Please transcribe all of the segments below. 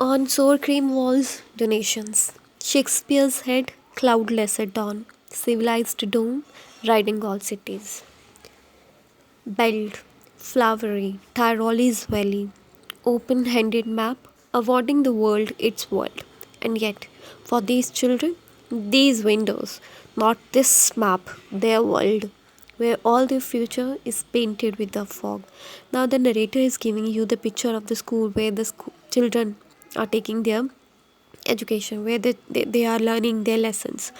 On sour cream walls, donations. Shakespeare's head, cloudless at dawn. Civilized dome, riding all cities. Belt, flowery, Tyrole's valley. Open handed map, awarding the world its world. And yet, for these children, these windows, not this map, their world, where all their future is painted with the fog. Now, the narrator is giving you the picture of the school where the children are taking their education, where they are learning their lessons.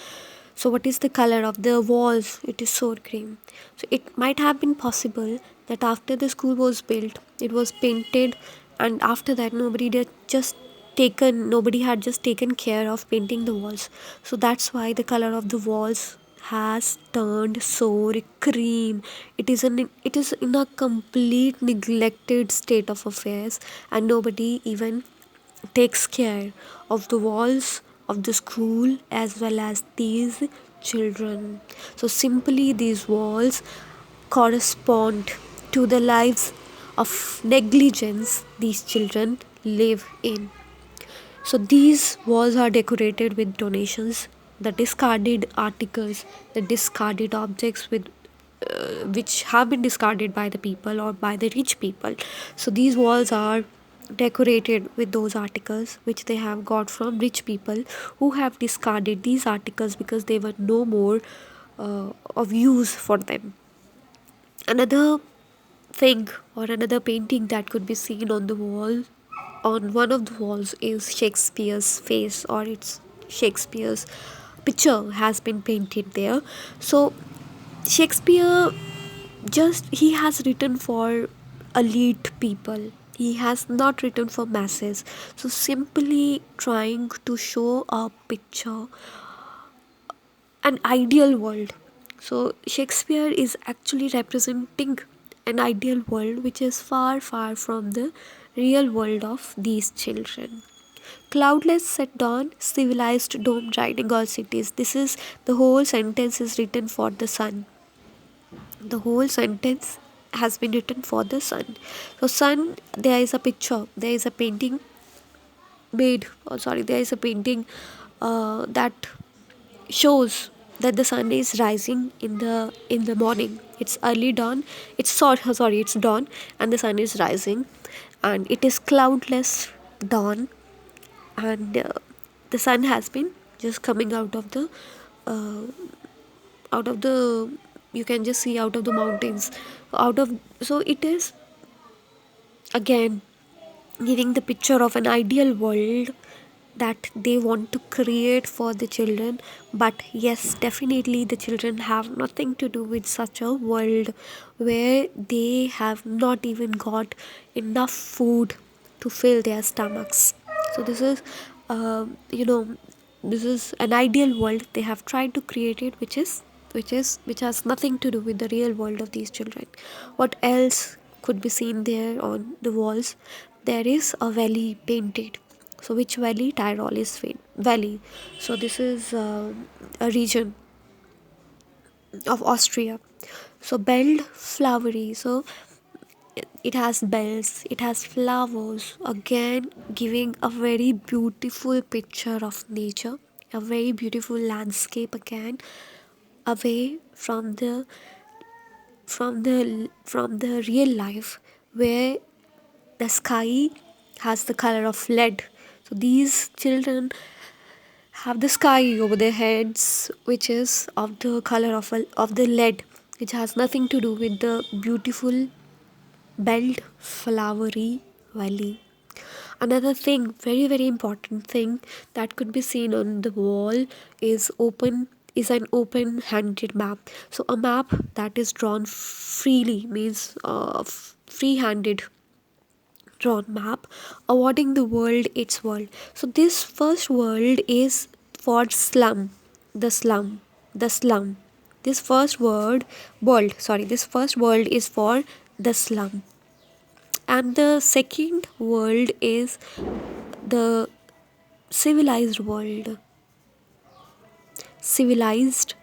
So what is the color of the walls? It is sour cream. So it might have been possible that after the school was built, it was painted, and after that nobody had just taken care of painting the walls. So that's why the color of the walls has turned sour cream. It is in a complete neglected state of affairs, and nobody even takes care of the walls of the school as well as these children. So, simply, these walls correspond to the lives of negligence these children live in. So, these walls are decorated with donations, the discarded articles, the discarded objects which have been discarded by the people or by the rich people. So these walls are decorated with those articles which they have got from rich people who have discarded these articles because they were no more of use for them. Another thing or another painting that could be seen on the wall, on one of the walls, is Shakespeare's face, or it's Shakespeare's picture has been painted there. So Shakespeare, just he has written for elite people, he has not written for masses. So simply trying to show a picture, an ideal world. So Shakespeare is actually representing an ideal world which is far far from the real world of these children. Cloudless at dawn, civilized dome riding all cities. This is the whole sentence is written for the sun. The whole sentence has been written for the sun. So sun, there is a picture, there is a painting made, oh sorry, there is a painting that shows that the sun is rising in the morning. It's early dawn, it's dawn, and the sun is rising, and it is cloudless dawn, and the sun has been just coming uh, out of the you can just see out of the mountains, out of so it is again giving the picture of an ideal world that they want to create for the children. But yes, definitely the children have nothing to do with such a world where they have not even got enough food to fill their stomachs. So this is you know this is an ideal world they have tried to create it, which has nothing to do with the real world of these children. What else could be seen there on the walls? There is a valley painted. So which valley? Tyrol is valley. So this is a region of Austria. So belled flowery. So it has bells, it has flowers, again giving a very beautiful picture of nature, a very beautiful landscape again, away from the real life where the sky has the color of lead. So these children have the sky over their heads which is of the color of the lead, which has nothing to do with the beautiful belt flowery valley. Another thing, very very important thing that could be seen on the wall is an open handed map. So a map that is drawn freely means free handed drawn map, awarding the world its world. So this first world is for slum, the slum, the slum. This first this first world is for the slum, and the second world is the civilized world. Civilized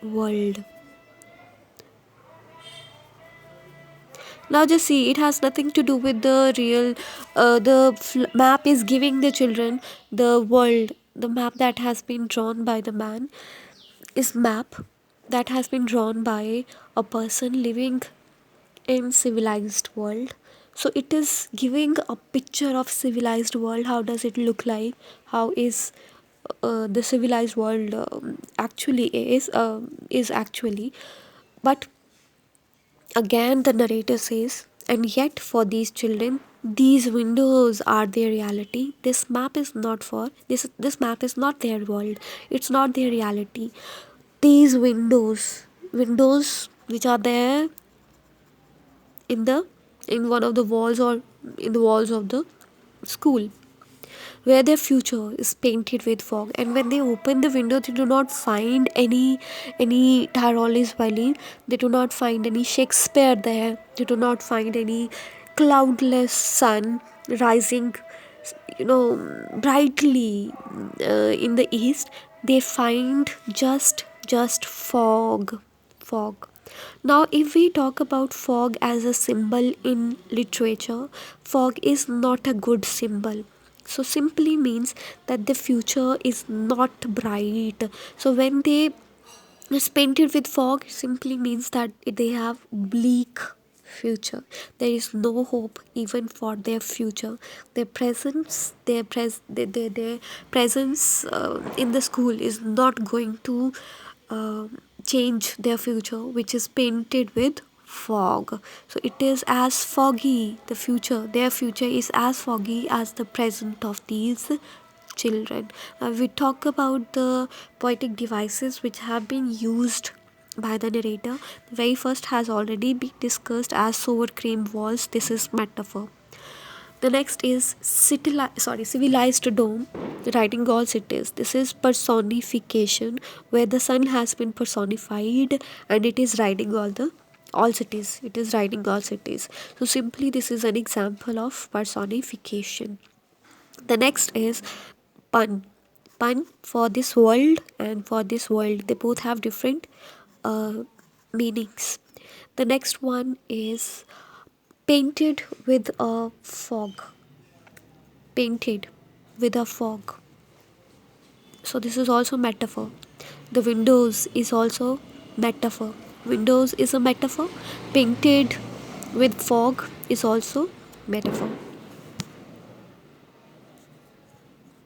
world. Now just see, it has nothing to do with the real. Map is giving the children the world. The map that has been drawn by the man is map that has been drawn by a person living in civilized world. So it is giving a picture of civilized world. How does it look like? How is the civilized world actually is actually. But again, the narrator says, and yet for these children, these windows are their reality. This map is not for this map is not their world. It's not their reality. These windows which are there in the in one of the walls or in the walls of the school, where their future is painted with fog, and when they open the window they do not find any Tyrole's Valley, they do not find any Shakespeare there, they do not find any cloudless sun rising, brightly in the east. They find just fog. Now, if we talk about fog as a symbol in literature, fog is not a good symbol. So, simply means that the future is not bright. So, when they is painted with fog, simply means that they have bleak future. There is no hope even for their future. Their presence in the school is not going to uh, change their future, which is painted with fog. So it is as foggy, the future, their future is as foggy as the present of these children. We talk about the poetic devices which have been used by the narrator. The very first has already been discussed as sour cream walls. This is metaphor. The next is civilized dome, writing all cities. This is personification, where the sun has been personified and it is riding all cities. It is riding all cities. So simply this is an example of personification. The next is pun. Pun for this world and for this world. They both have different uh, meanings. The next one is painted with a fog. Painted with a fog. So this is also metaphor. The windows is also metaphor. Windows is a metaphor. Painted with fog is also metaphor.